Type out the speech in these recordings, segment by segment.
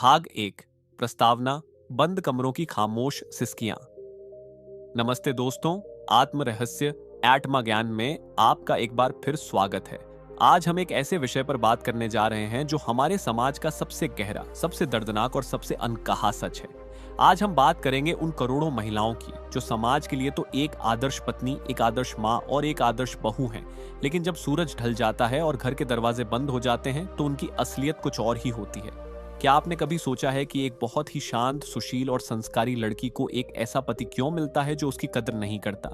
भाग एक। प्रस्तावना। बंद कमरों की खामोश सिसकियां। नमस्ते दोस्तों, आत्म रहस्य आत्मा ज्ञान में आपका एक बार फिर स्वागत है। आज हम एक ऐसे विषय पर बात करने जा रहे हैं जो हमारे समाज का सबसे गहरा, सबसे दर्दनाक और सबसे अनकहा सच है। आज हम बात करेंगे उन करोड़ों महिलाओं की जो समाज के लिए तो एक आदर्श पत्नी, एक आदर्श माँ और एक आदर्श बहू हैं, लेकिन जब सूरज ढल जाता है और घर के दरवाजे बंद हो जाते हैं तो उनकी असलियत कुछ और ही होती है। क्या आपने कभी सोचा है कि एक बहुत ही शांत, सुशील और संस्कारी लड़की को एक ऐसा पति क्यों मिलता है जो उसकी कदर नहीं करता?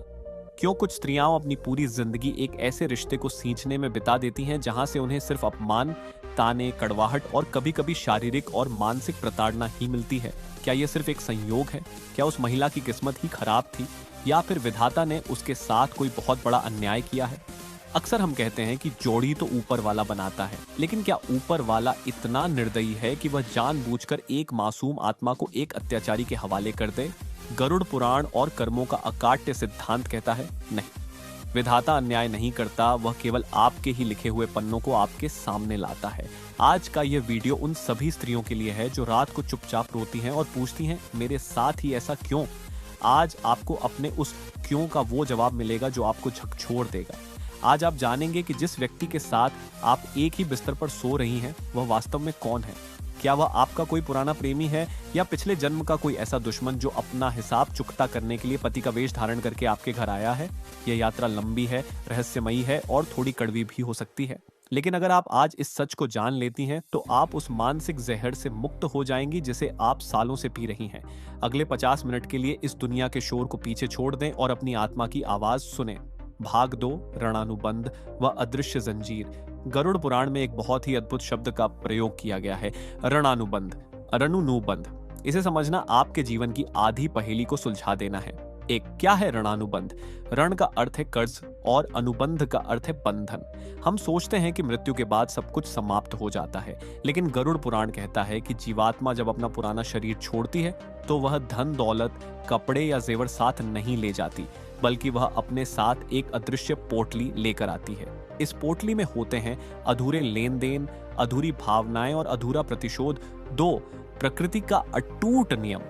क्यों कुछ स्त्रियां अपनी पूरी जिंदगी एक ऐसे रिश्ते को सींचने में बिता देती हैं जहां से उन्हें सिर्फ अपमान, ताने, कड़वाहट और कभी-कभी शारीरिक और मानसिक प्रताड़ना ही मिलती है? क्या यह सिर्फ एक संयोग है? क्या उस महिला की किस्मत ही खराब थी, या फिर विधाता ने उसके साथ कोई बहुत बड़ा अन्याय किया है? अक्सर हम कहते हैं कि जोड़ी तो ऊपर वाला बनाता है, लेकिन क्या ऊपर वाला इतना निर्दयी है कि वह जानबूझकर एक मासूम आत्मा को एक अत्याचारी के हवाले कर दे? गरुड़ पुराण और कर्मों का अकाट्य सिद्धांत कहता है, नहीं, विधाता अन्याय नहीं करता, वह केवल आपके ही लिखे हुए पन्नों को आपके सामने लाता है। आज का यह वीडियो उन सभी स्त्रियों के लिए है जो रात को चुपचाप रोती हैं और पूछती हैं, मेरे साथ ही ऐसा क्यों? आज आपको अपने उस क्यों का वो जवाब मिलेगा जो आपको झकझोर देगा। आज आप जानेंगे कि जिस व्यक्ति के साथ आप एक ही बिस्तर पर सो रही हैं, वह वास्तव में कौन है। क्या वह आपका कोई पुराना प्रेमी है, या पिछले जन्म का कोई ऐसा दुश्मन जो अपना हिसाब चुकता करने के लिए पति का वेश धारण करके आपके घर आया है? यह यात्रा लंबी है, रहस्यमयी है और थोड़ी कड़वी भी हो सकती है, लेकिन अगर आप आज इस सच को जान लेती हैं तो आप उस मानसिक जहर से मुक्त हो जाएंगी जिसे आप सालों से पी रही हैं। अगले 50 मिनट के लिए इस दुनिया के शोर को पीछे छोड़ दें और अपनी आत्मा की आवाज सुने। भाग 2, ऋणानुबंध व अदृश्य जंजीर। गरुड़ पुराण में एक बहुत ही अद्भुत शब्द का प्रयोग किया गया है, ऋणानुबंध, ऋणानुबंध। इसे समझना आपके जीवन की आधी पहेली को सुलझा देना है। एक, क्या है ऋणानुबंध? ऋण का अर्थ है कर्ज और अनुबंध का अर्थ है बंधन। हम सोचते हैं कि मृत्यु के बाद सब कुछ समाप्त हो जाता है, लेकिन गरुड़ पुराण कहता है कि जीवात्मा जब अपना पुराना शरीर छोड़ती है तो वह धन दौलत, कपड़े या जेवर साथ नहीं ले जाती, बल्कि वह अपने साथ एक अदृश्य पोटली लेकर आती है। इस पोटली में होते हैं अधूरे लेन देन, अधूरी भावनाएं और अधूरा प्रतिशोध। 2, प्रकृति का अटूट नियम।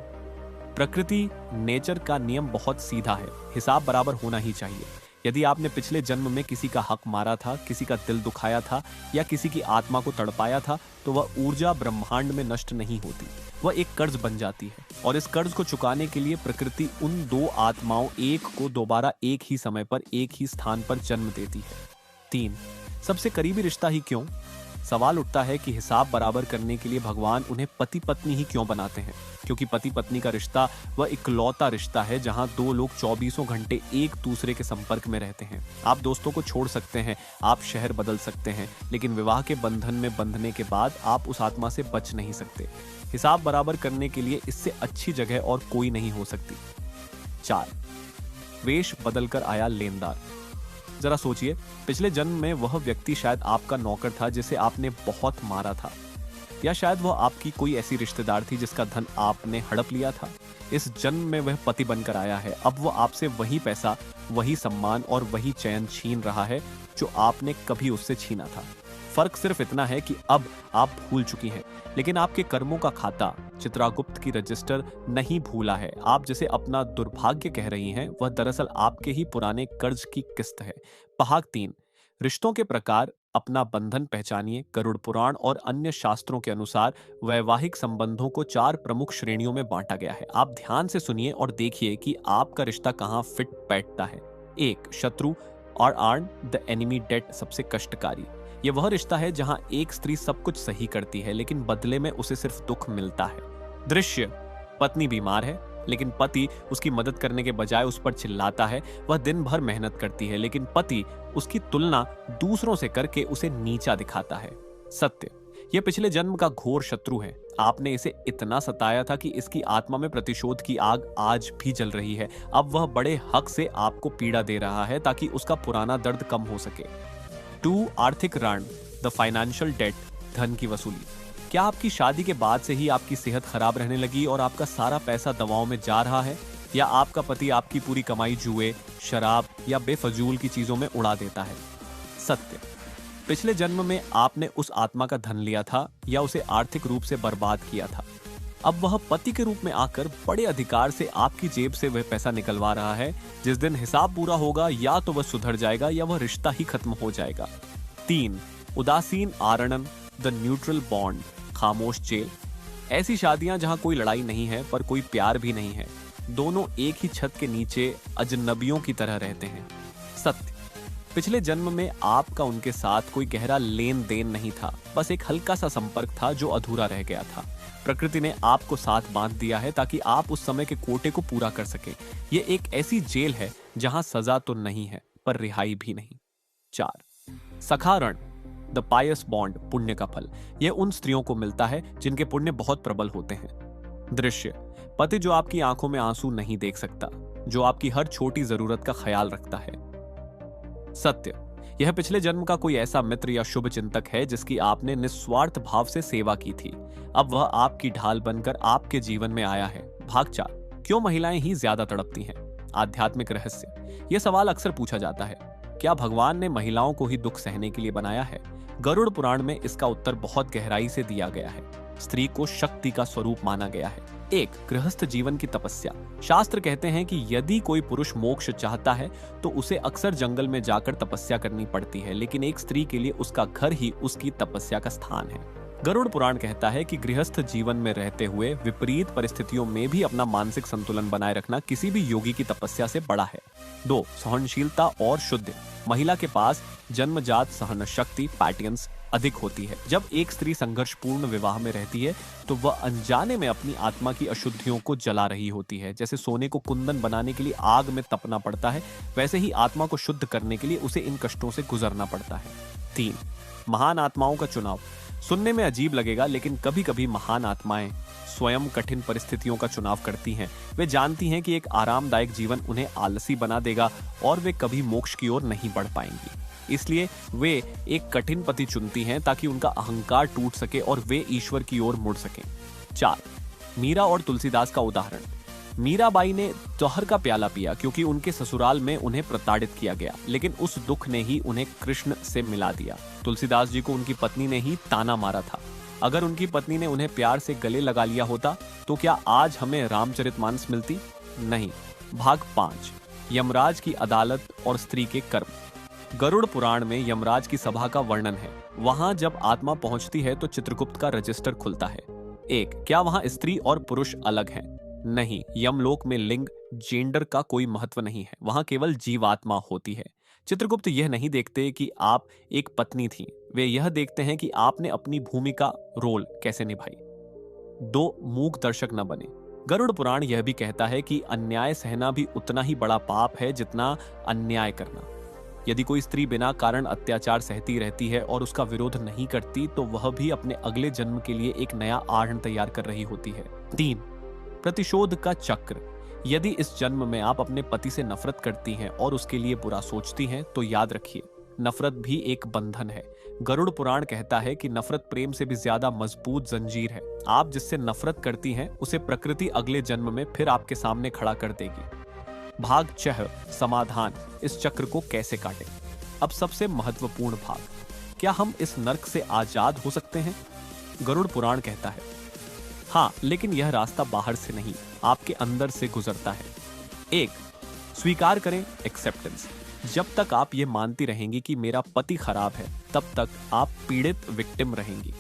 प्रकृति, नेचर का नियम बहुत सीधा है, हिसाब बराबर होना ही चाहिए। यदि आपने पिछले जन्म में किसी का हक मारा था, किसी का दिल दुखाया था या किसी की आत्मा को तड़पाया था, तो वह ऊर्जा ब्रह्मांड में नष्ट नहीं होती, वह एक कर्ज बन जाती है। और इस कर्ज को चुकाने के लिए प्रकृति उन दो आत्माओं एक को दोबारा एक ही समय पर एक ही स्थान पर जन्म देती है। 3, सबसे करीबी रिश्ता ही क्यों? सवाल उठता है कि हिसाब बराबर करने के लिए भगवान उन्हें पति पत्नी ही क्यों बनाते हैं? क्योंकि पति पत्नी का रिश्ता वह इकलौता रिश्ता है जहां दो लोग 24 घंटे एक दूसरे के संपर्क में रहते हैं। आप दोस्तों को छोड़ सकते हैं, आप शहर बदल सकते हैं, लेकिन विवाह के बंधन में बंधने के बाद आप उस आत्मा से बच नहीं सकते। हिसाब बराबर करने के लिए इससे अच्छी जगह और कोई नहीं हो सकती। 4, वेश बदलकर आया लेनदार। जरा सोचिए, पिछले जन्म में वह व्यक्ति शायद आपका नौकर था जिसे आपने बहुत मारा था, या शायद वह आपकी कोई ऐसी रिश्तेदार थी जिसका धन आपने हड़प लिया था। इस जन्म में वह पति बनकर आया है। अब वह आपसे वही पैसा, वही सम्मान और वही चैन छीन रहा है जो आपने कभी उससे छीना था। फर्क सिर्फ इतना है कि अब आप भूल चुकी हैं, लेकिन आपके कर्मों का खाता, चित्रागुप्त की रजिस्टर नहीं भूला है। आप जिसे अपना दुर्भाग्य कह रही हैं, वह दरअसल आपके ही पुराने कर्ज की किस्त है। भाग 3, रिश्तों के प्रकार, अपना बंधन पहचानिए। गरुड़ पुराण और अन्य शास्त्रों के अनुसार वैवाहिक संबंधों को 4 प्रमुख श्रेणियों में बांटा गया है। आप ध्यान से सुनिए और देखिए कि आपका रिश्ता कहां फिट बैठता है। 1, शत्रु और आर्न, द एनिमी डेट, सबसे कष्टकारी। यह वह रिश्ता है जहां एक स्त्री सब कुछ सही करती है, लेकिन बदले में उसे सिर्फ दुख मिलता है। दृश्य, पत्नी बीमार है, लेकिन पति उसकी मदद करने के बजाय उस पर चिल्लाता है। वह दिन भर मेहनत करती है, लेकिन पति उसकी तुलना दूसरों से करके उसे नीचा दिखाता है। सत्य, यह पिछले जन्म का घोर शत्रु है। आपने इसे इतना सताया था कि इसकी आत्मा में प्रतिशोध की आग आज भी जल रही है। अब वह बड़े हक से आपको पीड़ा दे रहा है ताकि उसका पुराना दर्द कम हो सके। 2, आर्थिक ऋण, द फाइनेंशियल डेट, धन की वसूली। क्या आपकी शादी के बाद से ही आपकी सेहत खराब रहने लगी और आपका सारा पैसा दवाओं में जा रहा है, या आपका पति आपकी पूरी कमाई जुए, शराब या बेफजूल की चीजों में उड़ा देता है? सत्य, पिछले जन्म में आपने उस आत्मा का धन लिया था या उसे आर्थिक रूप से बर्बाद किया था। अब वह पति के रूप में आकर बड़े अधिकार से आपकी जेब से वह पैसा निकलवा रहा है। जिस दिन हिसाब पूरा होगा या तो वह सुधर जाएगा या वह रिश्ता ही खत्म हो जाएगा। 3. उदासीन आरणन, द न्यूट्रल बॉन्ड, खामोश जेल। ऐसी शादियां जहां कोई लड़ाई नहीं है पर कोई प्यार भी नहीं है। दोनों एक ही छत के नीचे अजनबियों की तरह रहते हैं। सत्य, पिछले जन्म में आपका उनके साथ कोई गहरा लेन देन नहीं था, बस एक हल्का सा संपर्क था जो अधूरा रह गया था। प्रकृति ने आपको साथ बांध दिया है ताकि आप उस समय के कोटे को पूरा कर सके। ये एक ऐसी जेल है जहां सजा तो नहीं है पर रिहाई भी नहीं। 4. सखारण, द पायस बॉन्ड, पुण्य का फल। यह उन स्त्रियों को मिलता है जिनके पुण्य बहुत प्रबल होते हैं। दृश्य, पति जो आपकी आंखों में आंसू नहीं देख सकता, जो आपकी हर छोटी जरूरत का ख्याल रखता है। सत्य, यह पिछले जन्म का कोई ऐसा मित्र या शुभ चिंतक है जिसकी आपने निस्वार्थ भाव से सेवा की थी। अब वह आपकी ढाल बनकर आपके जीवन में आया है। भाग 4, क्यों महिलाएं ही ज्यादा तड़पती हैं? आध्यात्मिक रहस्य, यह सवाल अक्सर पूछा जाता है, क्या भगवान ने महिलाओं को ही दुख सहने के लिए बनाया है? गरुड़ पुराण में इसका उत्तर बहुत गहराई से दिया गया है। स्त्री को शक्ति का स्वरूप माना गया है। 1. गृहस्थ जीवन की तपस्या। शास्त्र कहते हैं कि यदि कोई पुरुष मोक्ष चाहता है तो उसे अक्सर जंगल में जाकर तपस्या करनी पड़ती है, लेकिन एक स्त्री के लिए उसका घर ही उसकी तपस्या का स्थान है। गरुड़ पुराण कहता है कि गृहस्थ जीवन में रहते हुए विपरीत परिस्थितियों में भी अपना मानसिक संतुलन बनाए रखना किसी भी योगी की तपस्या से बड़ा है। 2. सहनशीलता और शुद्ध। महिला के पास जन्मजात सहन शक्ति पैटियंस अधिक होती है। जब एक स्त्री संघर्षपूर्ण विवाह में रहती है तो वह अनजाने में अपनी आत्मा की अशुद्धियों को जला रही होती है। जैसे सोने को कुंदन बनाने के लिए आग में तपना पड़ता है, वैसे ही आत्मा को शुद्ध करने के लिए उसे इन कष्टों से गुजरना पड़ता है। 3. महान आत्माओं का चुनाव। सुनने में अजीब लगेगा, लेकिन कभी कभी महान आत्माएं स्वयं कठिन परिस्थितियों का चुनाव करती हैं। वे जानती हैं कि एक आरामदायक जीवन उन्हें आलसी बना देगा और वे कभी मोक्ष की ओर नहीं बढ़ पाएंगी। इसलिए वे एक कठिन पति चुनती हैं ताकि उनका अहंकार टूट सके और वे ईश्वर की ओर मुड़ सकें। 4. मीरा और तुलसीदास का उदाहरण। मीराबाई ने जौहर का प्याला पिया क्योंकि उनके ससुराल में उन्हें प्रताड़ित किया गया, लेकिन उस दुख ने ही उन्हें कृष्ण से मिला दिया। तुलसीदास जी को उनकी पत्नी ने ही ताना मारा था। अगर उनकी पत्नी ने उन्हें प्यार से गले लगा लिया होता तो क्या आज हमें रामचरितमानस मिलती? नहीं। भाग 5, यमराज की अदालत और स्त्री के कर्म। गरुड़ पुराण में यमराज की सभा का वर्णन है। वहां जब आत्मा पहुंचती है तो चित्रगुप्त का रजिस्टर खुलता है। 1. क्या वहां स्त्री और पुरुष अलग हैं? नहीं, यमलोक में लिंग जेंडर का कोई महत्व नहीं है, वहां केवल जीवात्मा होती है। चित्रगुप्त यह नहीं देखते कि आप एक पत्नी थी, वे यह देखते हैं कि आपने अपनी भूमिका रोल कैसे निभाई। 2. मूक दर्शक न बने। गरुड़ पुराण यह भी कहता है कि अन्याय सहना भी उतना ही बड़ा पाप है जितना अन्याय करना। यदि कोई स्त्री बिना कारण अत्याचार सहती रहती है और उसका विरोध नहीं करती तो वह भी अपने अगले जन्म के लिए एक नया आहरण तैयार कर रही होती है। 3. प्रतिशोध का चक्र। यदि इस जन्म में आप अपने पति से नफरत करती हैं और उसके लिए बुरा सोचती हैं तो याद रखिए, नफरत भी एक बंधन है। गरुड़ पुराण कहता है कि नफरत प्रेम से भी ज्यादा मजबूत जंजीर है। आप जिससे नफरत करती हैं उसे प्रकृति अगले जन्म में फिर आपके सामने खड़ा कर देगी। भाग 6, समाधान। इस चक्र को कैसे काटें? अब सबसे महत्वपूर्ण भाग, क्या हम इस नर्क से आजाद हो सकते हैं? गरुड़ पुराण कहता है हाँ, लेकिन यह रास्ता बाहर से नहीं, आपके अंदर से गुजरता है। 1. स्वीकार करें, एक्सेप्टेंस। जब तक आप ये मानती रहेंगी कि मेरा पति खराब है, तब तक आप पीड़ित विक्टिम रहेंगी।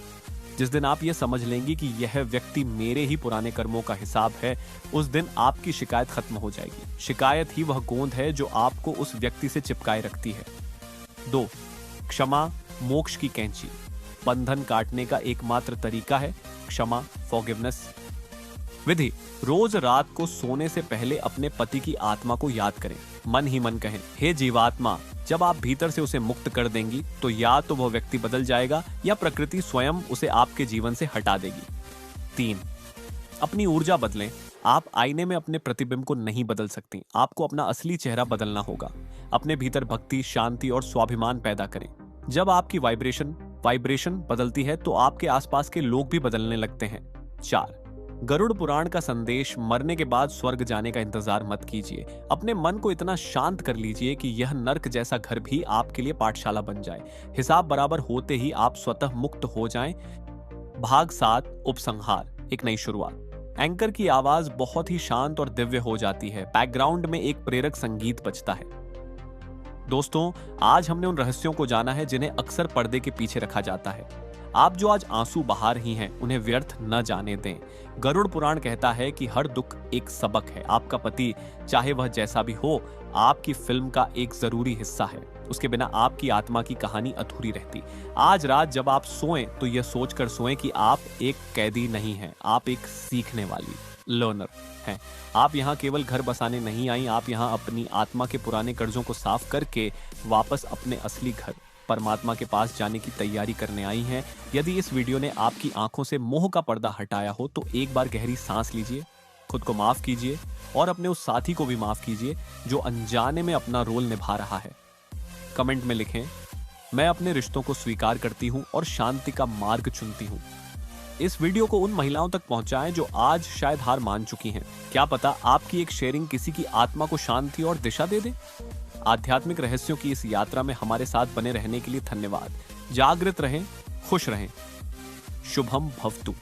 जिस दिन आप ये समझ लेंगी कि यह व्यक्ति मेरे ही पुराने कर्मों का हिसाब है, उस दिन आपकी शिकायत खत्म हो जाएगी। शिकायत ही वह गोंद है जो आपको उस व्यक्ति से चिपकाए रखती है। 2. क्षमा, मोक्ष की कैंची। बंधन काटने का एकमात्र तरीका है क्षमा, फॉरगिवनेस। विधि, रोज रात को सोने से पहले अपने पति की आत्मा को याद करें। मन ही मन कहें, हे जीवात्मा। जब आप भीतर से उसे मुक्त कर देंगी तो या तो वह व्यक्ति बदल जाएगा या प्रकृति स्वयं उसे आपके जीवन से हटा देगी। 3. अपनी ऊर्जा बदलें। आप आईने में अपने प्रतिबिंब को नहीं बदल सकती, आपको अपना असली चेहरा बदलना होगा। अपने भीतर भक्ति, शांति और स्वाभिमान पैदा करें। जब आपकी वाइब्रेशन बदलती है तो आपके आसपास के लोग भी बदलने लगते हैं। 4. गरुड़ पुराण का संदेश, मरने के बाद स्वर्ग जाने का इंतजार मत कीजिए। अपने मन को इतना शांत कर लीजिए कि यह नर्क जैसा घर भी आपके लिए पाठशाला बन जाए। हिसाब बराबर होते ही आप स्वतः मुक्त हो जाएं। भाग 7, उपसंहार, एक नई शुरुआत। एंकर की आवाज बहुत ही शांत और दिव्य हो जाती है। बैकग्राउंड में एक प्रेरक संगीत बजता है। दोस्तों, आज हमने उन रहस्यों को जाना है जिन्हें अक्सर पर्दे के पीछे रखा जाता है। आप जो आज आंसू बहा रही हैं, उन्हें व्यर्थ न जाने दें। गरुड़ पुराण कहता है कि हर दुख एक सबक है। आपका पति, चाहे वह जैसा भी हो, आपकी फिल्म का एक जरूरी हिस्सा है। उसके बिना आपकी आत्मा की कहानी अधूरी रहती। आज रात जब आप सोएं तो यह सोचकर सोएं कि आप एक कैदी नहीं हैं, आप एक सीखने वाली लर्नर हैं। आप यहाँ केवल घर बसाने नहीं आई, आप यहाँ अपनी आत्मा के पुराने कर्जों को साफ करके वापस अपने असली घर परमात्मा के पास जाने की तैयारी करने आई हैं। यदि इस वीडियो ने आपकी आंखों से मोह का पर्दा हटाया हो तो एक बार गहरी सांस लीजिए, खुद को माफ कीजिए और अपने उस साथी को भी माफ कीजिए जो अनजाने में अपना रोल निभा रहा है। कमेंट में लिखें, मैं अपने रिश्तों को स्वीकार करती हूं और शांति का मार्ग चुनती हूं। इस वीडियो को उन महिलाओं तक पहुंचाएं जो आज शायद हार मान चुकी हैं। क्या पता आपकी एक शेयरिंग किसी की आत्मा को शांति और दिशा दे दे। आध्यात्मिक रहस्यों की इस यात्रा में हमारे साथ बने रहने के लिए धन्यवाद। जागृत रहें, खुश रहें। शुभम भवतु।